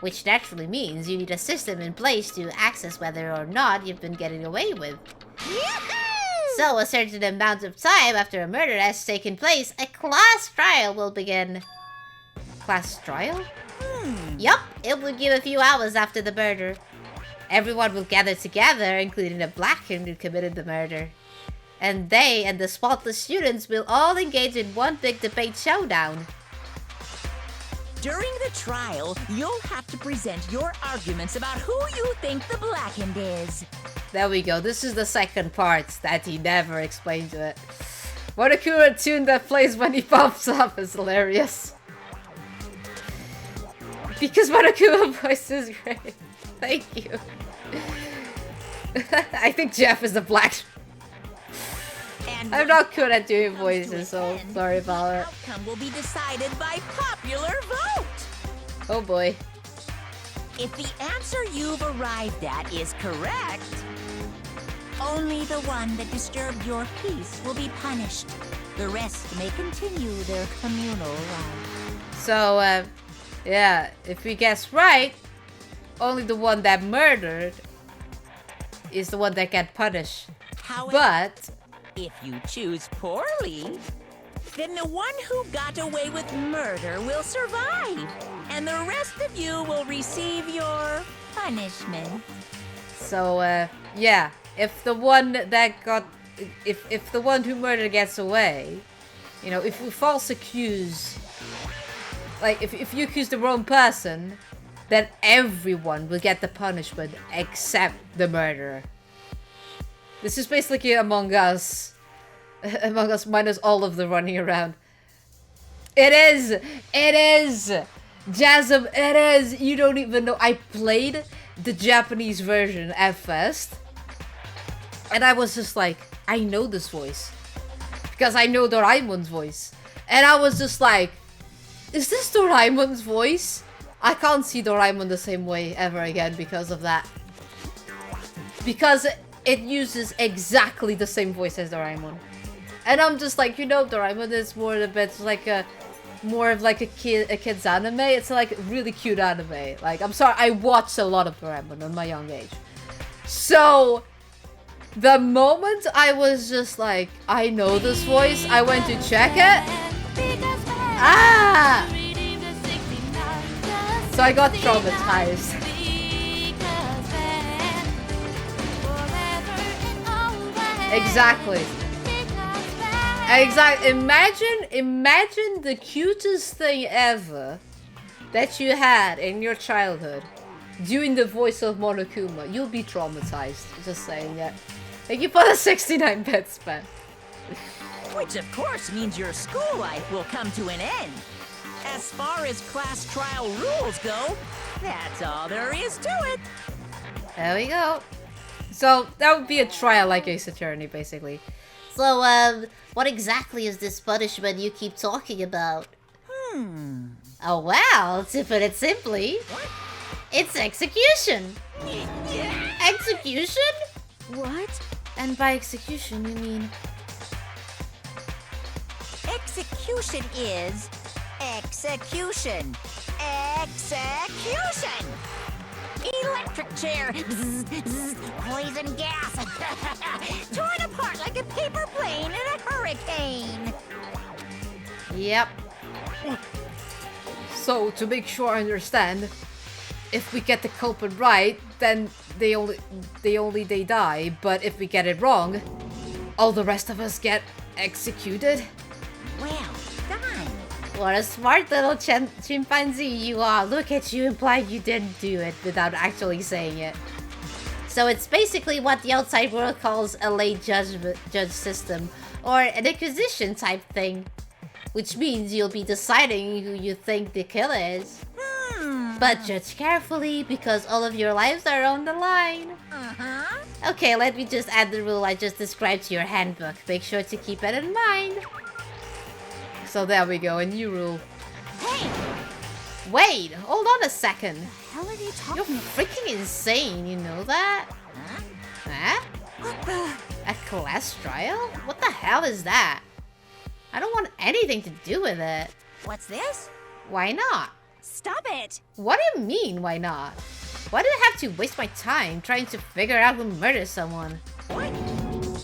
Which naturally means you need a system in place to access whether or not you've been getting away with. So a certain amount of time after a murder has taken place, a class trial will begin. Class trial? Yup, it will give a few hours after the murder. Everyone will gather together, including the Blackened who committed the murder. And they and the spotless students will all engage in one big debate showdown. During the trial, you'll have to present your arguments about who you think the Blackened is. There we go. This is the second part that he never explained to it. What a cool tune that plays when he pops up is hilarious. Because Monokuma voice is great. Thank you. I think Jeff is the black. And I'm not good at doing voices, so sorry about it. The outcome will be decided by popular vote. Oh boy. If the answer you've arrived at is correct, only the one that disturbed your peace will be punished. The rest may continue their communal life. So, yeah, if we guess right, only the one that murdered is the one that get punished. However, But if you choose poorly, then the one who got away with murder will survive, and the rest of you will receive your punishment. so, yeah, if the one that got, if the one who murdered gets away, you know, if we false accuse, like if you accuse the wrong person, then everyone will get the punishment except the murderer. This is basically Among Us. Among Us minus all of the running around. It is! It is! Jasm, it is! You don't even know. I played the Japanese version at first. And I was just like, I know this voice. Because I know Doraemon's voice. And I was just like, is this Doraemon's voice? I can't see Doraemon the same way ever again because of that. Because it uses exactly the same voice as Doraemon. And I'm just like, you know, Doraemon is more of like a kid's anime. It's like really cute anime. Like, I'm sorry, I watched a lot of Doraemon at my young age. So the moment I was just like, I know this voice, I went to check it. Ah! So I got traumatized. Exactly. Imagine the cutest thing ever that you had in your childhood doing the voice of Monokuma. You'll be traumatized. Just saying that. Thank you for the 69 bits, man. Which of course means your school life will come to an end. As far as class trial rules go, that's all there is to it. There we go. So that would be a trial like Ace Attorney, basically. So, what exactly is this punishment you keep talking about? Oh, well, to put it simply, it's execution. Execution? What? And by execution, you mean... Execution is execution. Execution! Electric chair. Bzz, bzz, poison gas. Torn apart like a paper plane in a hurricane. Yep. So, to make sure I understand, if we get the culprit right, then they die. But if we get it wrong, all the rest of us get executed. Well done. What a smart little chimpanzee you are. Look at you implying you didn't do it without actually saying it. So it's basically what the outside world calls a late judge system, or an inquisition type thing. Which means you'll be deciding who you think the killer is. But judge carefully, because all of your lives are on the line. Okay, let me just add the rule I just described to your handbook. Make sure to keep it in mind. So there we go, a new rule. Hey! Wait, hold on a second. How are you talking? You're freaking insane, you know that? Huh? What the? A class trial? What the hell is that? I don't want anything to do with it. What's this? Why not? Stop it! What do you mean, why not? Why do I have to waste my time trying to figure out who murdered someone?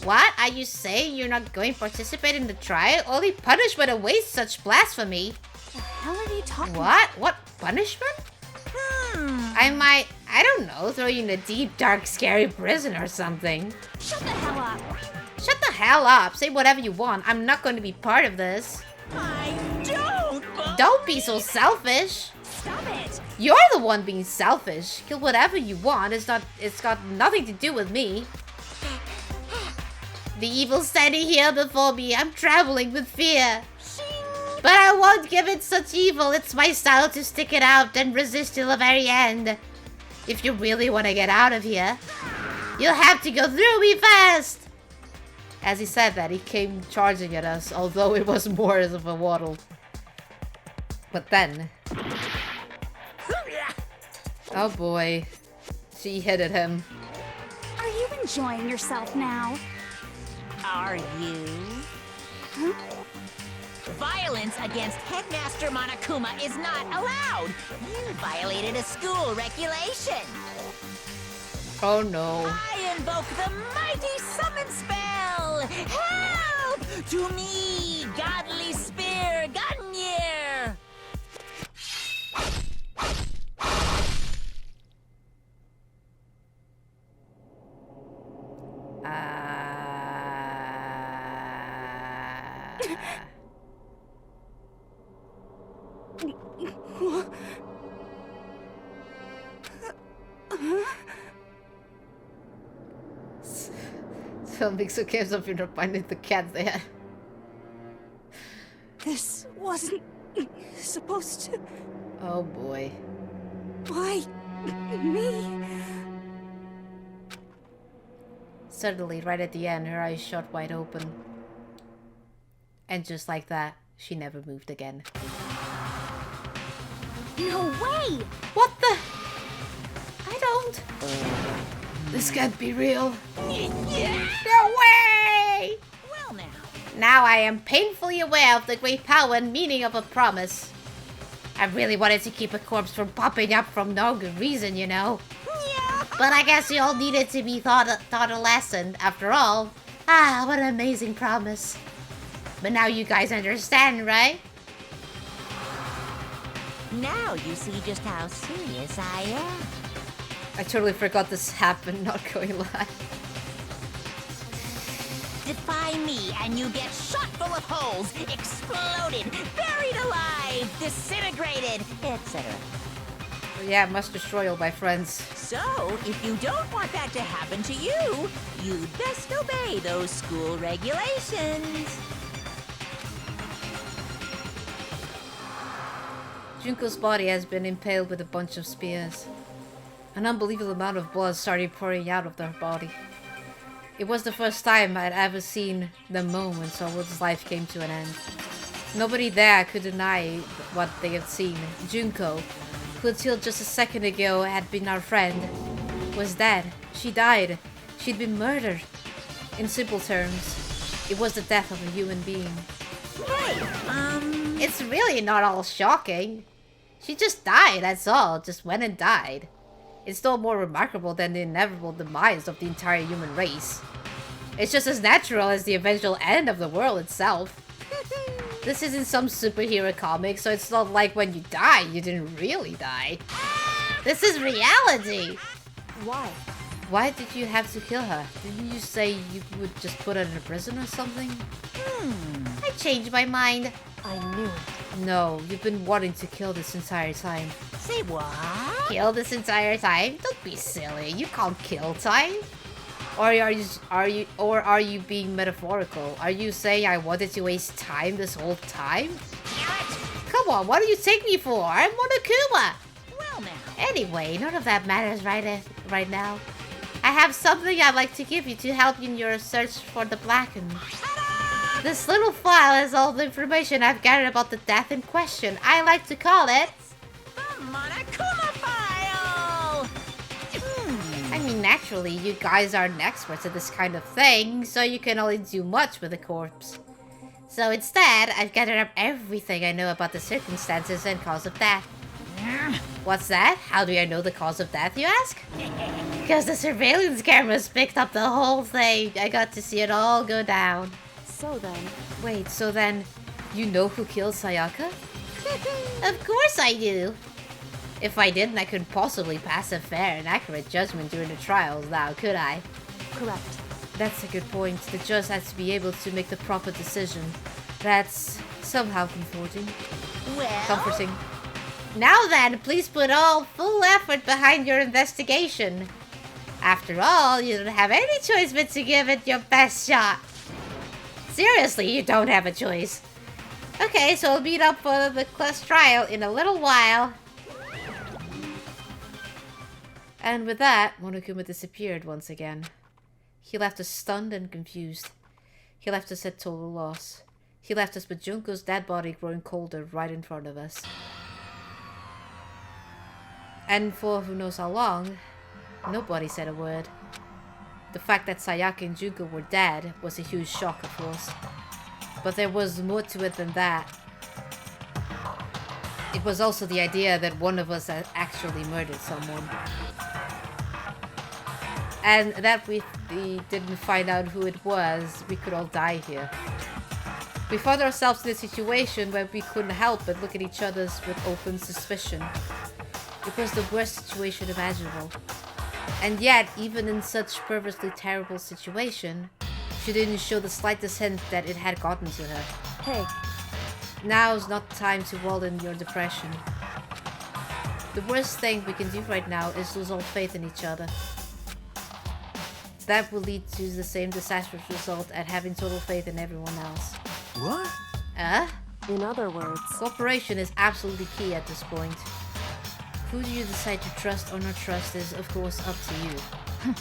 What? Are you saying you're not going to participate in the trial? Only punishment awaits such blasphemy. The hell are you talking? What? What punishment? I might, I don't know, throw you in a deep, dark, scary prison or something. Shut the hell up! Shut the hell up. Say whatever you want. I'm not going to be part of this. I Don't be so selfish. Stop it! You're the one being selfish. Kill whatever you want. It's got nothing to do with me. The evil standing here before me. I'm traveling with fear. But I won't give it such evil. It's my style to stick it out and resist till the very end. If you really want to get out of here, you'll have to go through me first. As he said that, he came charging at us, although it was more of a waddle. But then... Oh boy. She hit at him. Are you enjoying yourself now? Are you? Violence against Headmaster Monokuma is not allowed. You violated a school regulation. Oh no. I invoke the mighty summon spell. Help! To me, godly spear, Gunyear. Filming so games of you're finding the cat there. This wasn't supposed to. Oh boy. Why me? Suddenly, right at the end, her eyes shot wide open. And just like that, she never moved again. No way! What the? I don't. This can't be real. No way! Well now. Now I am painfully aware of the great power and meaning of a promise. I really wanted to keep a corpse from popping up from no good reason, you know. But I guess you all needed to be taught a lesson. After all, what an amazing promise. But now you guys understand, right? Now you see just how serious I am. I totally forgot this happened, not going live. Defy me and you get shot full of holes, exploded, buried alive, disintegrated, etc. Yeah, must destroy all my friends. So, if you don't want that to happen to you, you'd best obey those school regulations. Junko's body has been impaled with a bunch of spears. An unbelievable amount of blood started pouring out of their body. It was the first time I'd ever seen the moment someone's life came to an end. Nobody there could deny what they had seen. Junko, who until just a second ago had been our friend, was dead. She died. She'd been murdered. In simple terms, it was the death of a human being. Hey, It's really not all shocking. She just died, that's all. Just went and died. It's no more remarkable than the inevitable demise of the entire human race. It's just as natural as the eventual end of the world itself. This isn't some superhero comic, so it's not like when you die, you didn't really die. This is reality! Why? Why did you have to kill her? Didn't you say you would just put her in a prison or something? I changed my mind. I knew it. No, you've been wanting to kill this entire time. say what? Kill this entire time? Don't be silly. You can't kill time. Or are you being metaphorical? Are you saying I wanted to waste time this whole time? Come on, what do you take me for? I'm Monokuma. Well now. Anyway, none of that matters right now. I have something I'd like to give you to help you in your search for the Blackened. This little file has all the information I've gathered about the death in question. I like to call it The Monokuma File! I mean, naturally, you guys aren't experts at this kind of thing, so you can only do much with a corpse. So instead, I've gathered up everything I know about the circumstances and cause of death. What's that? How do I know the cause of death, you ask? Because the surveillance cameras picked up the whole thing. I got to see it all go down. So then, Wait, so then, you know who killed Sayaka? Of course I do! If I didn't, I couldn't possibly pass a fair and accurate judgment during the trials now, could I? correct. That's a good point. The judge has to be able to make the proper decision. That's somehow comforting. Comforting. Now then, please put all full effort behind your investigation. After all, you don't have any choice but to give it your best shot. Seriously, you don't have a choice. Okay, so we'll meet up for the class trial in a little while. And with that, Monokuma disappeared once again. He left us stunned and confused. He left us at total loss. He left us with Junko's dead body growing colder right in front of us. And for who knows how long, nobody said a word. The fact that Sayaka and Junko were dead was a huge shock, of course. But there was more to it than that. It was also the idea that one of us had actually murdered someone. And that we didn't find out who it was, we could all die here. We found ourselves in a situation where we couldn't help but look at each other with open suspicion. It was the worst situation imaginable. And yet, even in such perversely terrible situation, she didn't show the slightest hint that it had gotten to her. Hey, Now's not the time to wallow in your depression. The worst thing we can do right now is lose all faith in each other. that will lead to the same disastrous result and having total faith in everyone else. What? In other words, Cooperation is absolutely key at this point. Who do you decide to trust or not trust is, of course, up to you.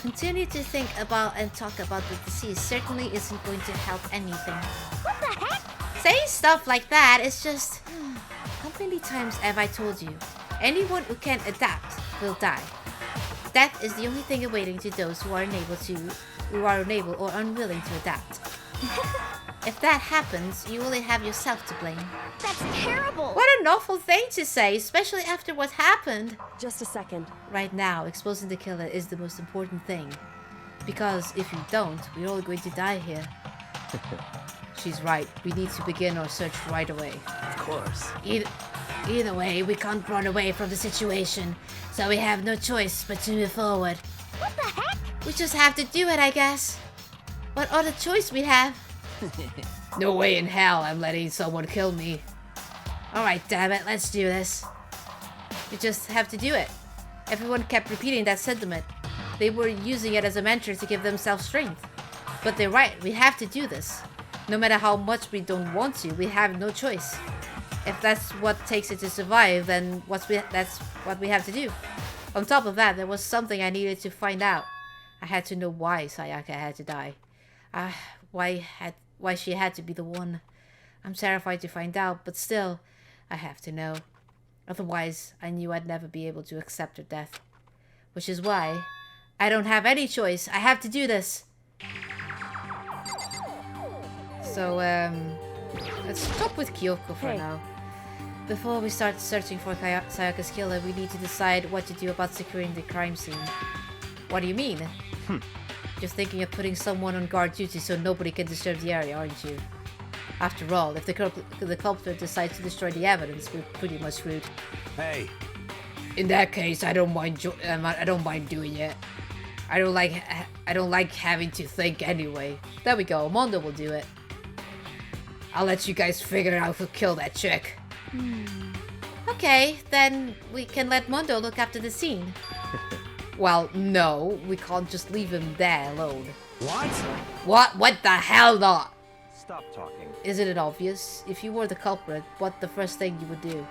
Continue to think about and talk about the disease certainly isn't going to help anything. What the heck? Saying stuff like that is just... How many times have I told you? Anyone who can't adapt will die. Death is the only thing awaiting to those who are unable or unwilling to adapt. If that happens, you only have yourself to blame. That's terrible. What an awful thing to say, especially after what happened. just a second. Right now, exposing the killer is the most important thing. Because if you don't, we're all going to die here. She's right. We need to begin our search right away. Of course. Either way, we can't run away from the situation. So we have no choice but to move forward. What the heck? We just have to do it, I guess. What other choice we have? No way in hell I'm letting someone kill me. Alright, damn it, let's do this. We just have to do it. Everyone kept repeating that sentiment. They were using it as a mantra to give themselves strength. But they're right, we have to do this. No matter how much we don't want to, we have no choice. If that's what takes it to survive, then that's what we have to do. On top of that, there was something I needed to find out. I had to know why Sayaka had to die. Why she had to be the one. I'm terrified to find out, but still, I have to know. Otherwise, I knew I'd never be able to accept her death. Which is why I don't have any choice. I have to do this. So, let's stop with Kyoko for now. Before we start searching for Sayaka's killer, we need to decide what to do about securing the crime scene. What do you mean? Just thinking of putting someone on guard duty so nobody can disturb the area, aren't you? After all, if the culprit decides to destroy the evidence, we're pretty much screwed. Hey. In that case, I don't mind doing it. I don't like having to think anyway. There we go. Mondo will do it. I'll let you guys figure out who killed that chick. Okay, then we can let Mondo look after the scene. Well, no, we can't just leave him there alone. What? What the hell not? Stop talking. Isn't it obvious? If you were the culprit, what the first thing you would do?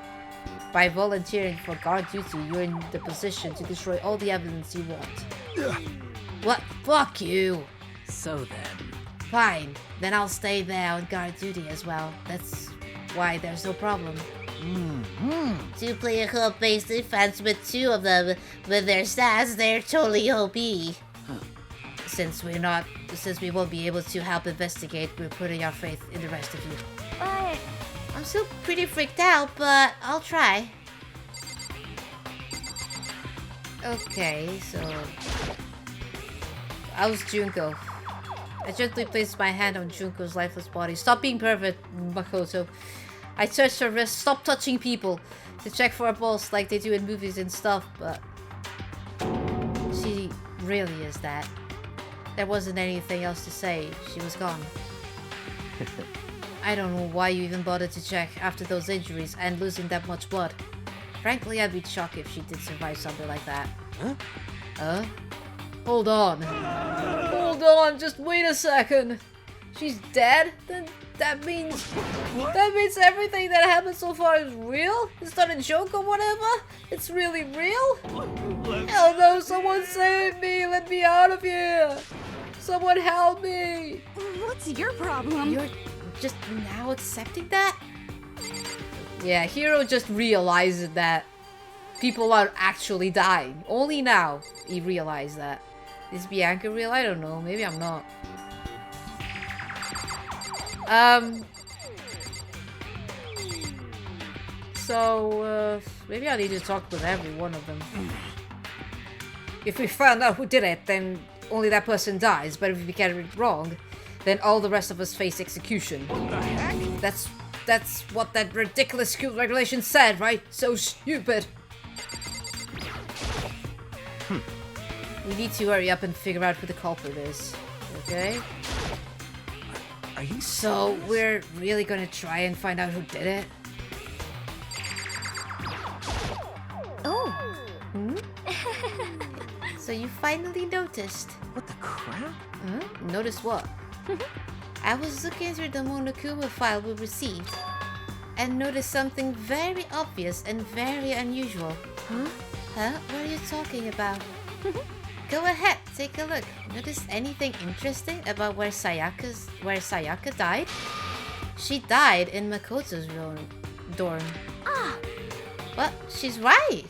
By volunteering for guard duty, you're in the position to destroy all the evidence you want. What? Fuck you! So then. Fine, then I'll stay there on guard duty as well. That's why there's no problem. Two-player hub-based defense with two of them. With their stats, they're totally OP. Since we won't be able to help investigate, we're putting our faith in the rest of you. But I'm still pretty freaked out, but I'll try. Okay, so... I was Junko. I gently placed my hand on Junko's lifeless body. Stop being pervert, Makoto. I touched her wrist. Stop touching people. To check for a pulse like they do in movies and stuff, but... She really is that. There wasn't anything else to say. She was gone. I don't know why you even bothered to check after those injuries and losing that much blood. Frankly, I'd be shocked if she did survive something like that. Huh? Hold on. Hold on, just wait a second. She's dead? Then that means everything that happened so far is real? It's not a joke or whatever? It's really real? Hell no, someone save me! Let me out of here! Someone help me! What's your problem? You're just now accepting that? Yeah, Hiro just realized that people are actually dying. Only now he realized that. Is Bianca real? I don't know. Maybe I'm not. So, maybe I need to talk with every one of them. If we found out who did it, then only that person dies. But if we get it wrong, then all the rest of us face execution. What the heck? That's what that ridiculous school regulation said, right? So stupid. We need to hurry up and figure out who the culprit is. Okay? Are you So, we're really gonna try and find out who did it? So you finally noticed. What the crap? Huh? Notice what? I was looking through the Monokuma file we received and noticed something very obvious and very unusual. Huh? Huh? What are you talking about? Go ahead, take a look. Notice anything interesting about where Sayaka died? She died in Makoto's dorm. Ah! What? She's right.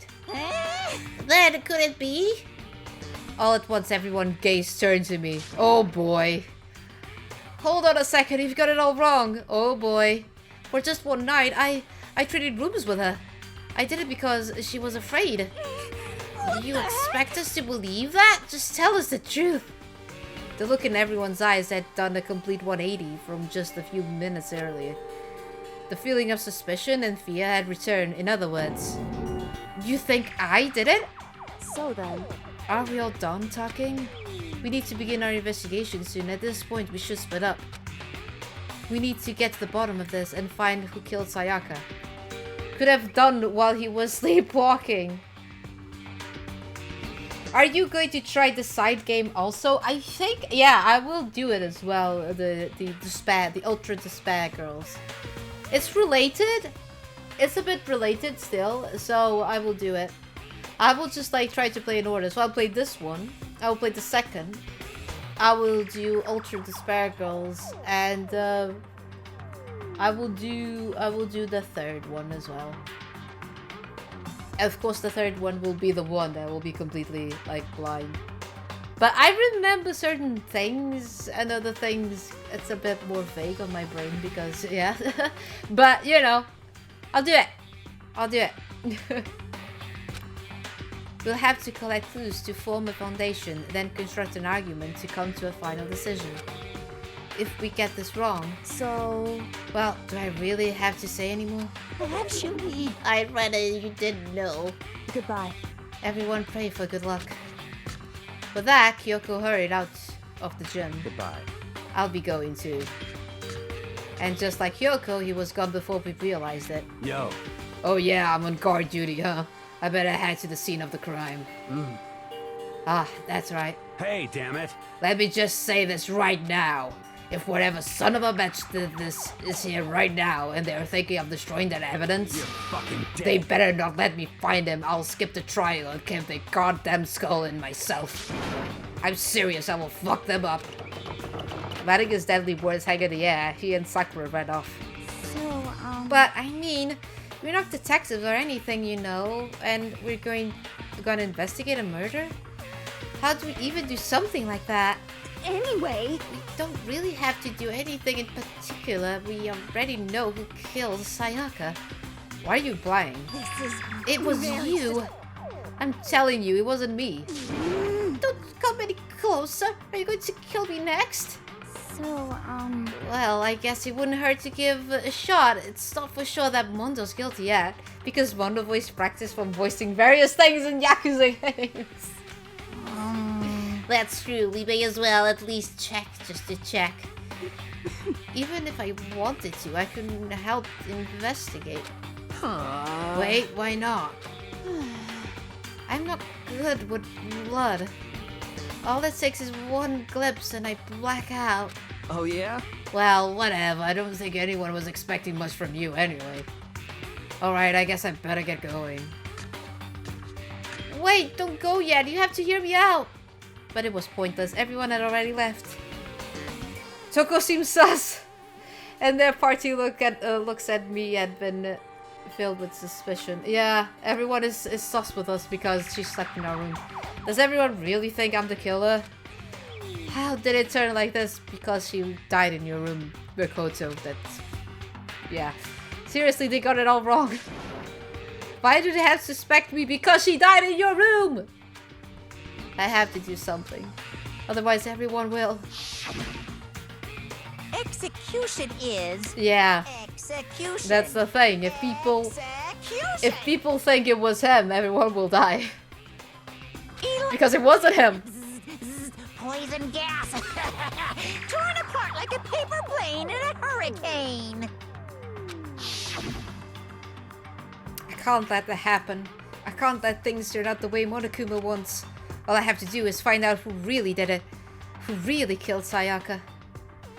Then could it be? All at once, everyone gaze turned to me. Oh boy. Hold on a second, you've got it all wrong. Oh boy. For just one night, I traded rooms with her. I did it because she was afraid. Do you expect us to believe that? Just tell us the truth. The look in everyone's eyes had done a complete 180 from just a few minutes earlier. The feeling of suspicion and fear had returned. In other words, you think I did it? So then, Are we all done talking? We need to begin our investigation soon. At this point, we should split up. We need to get to the bottom of this and find who killed Sayaka. Could have done while he was sleepwalking. Are you going to try the side game also? I think, yeah, I will do it as well. The Ultra Despair Girls. It's related. It's a bit related still, so I will do it. I will just like try to play in order. So I'll play this one. I will play the second. I will do Ultra Despair Girls, and I will do the third one as well. Of course, the third one will be the one that will be completely like blind. But I remember certain things, and other things it's a bit more vague on my brain because yeah. But you know, I'll do it. I'll do it. We'll have to collect clues to form a foundation, then construct an argument to come to a final decision. If we get this wrong, so... well, do I really have to say anymore? Actually... I'd rather you didn't know. Goodbye. Everyone pray for good luck. With that, Kyoko hurried out of the gym. Goodbye. I'll be going too. And just like Kyoko, he was gone before we realized it. Yo. Oh yeah, I'm on guard duty, huh? I better head to the scene of the crime. Ah, that's right. Hey, damn it. Let me just say this right now. If whatever son of a bitch did this is here right now and they're thinking of destroying that evidence, You're fucking dead. they better not let me find him. I'll skip the trial and keep the goddamn skull in myself. I'm serious, I will fuck them up. Letting his deadly words hang in the air, he and Sakura ran off. So, But, I mean, we're not detectives or anything, you know, and we're gonna investigate a murder? How do we even do something like that? Anyway... We don't really have to do anything in particular. We already know who killed Sayaka. Why are you lying? This is... It was very you. I'm telling you, it wasn't me. Don't come any closer. Are you going to kill me next? So, Well, I guess it wouldn't hurt to give a shot. It's not for sure that Mondo's guilty yet, because Mondo voiced practice from voicing various things in Yakuza games. That's true. We may as well at least check, just to check. Even if I wanted to, I couldn't help investigate. Wait, why not? I'm not good with blood. All it takes is one glimpse and I black out. Oh yeah? Well, whatever. I don't think anyone was expecting much from you anyway. Alright, I guess I better get going. Wait, don't go yet. You have to hear me out. But it was pointless. Everyone had already left. Toko seems sus. And their party looks at me had been filled with suspicion. Yeah, everyone is sus with us because she slept in our room. Does everyone really think I'm the killer? How did it turn like this? Because she died in your room, Makoto. That's... yeah. Seriously, they got it all wrong. Why do they have to suspect me? Because she died in your room! I have to do something. Otherwise everyone will. Execution is... yeah. execution. That's the thing. If people think it was him, everyone will die. Because it wasn't him. Poison gas. Torn apart like a paper plane in a hurricane. I can't let that happen. I can't let things turn out the way Monokuma wants. All I have to do is find out who really did it. Who really killed Sayaka.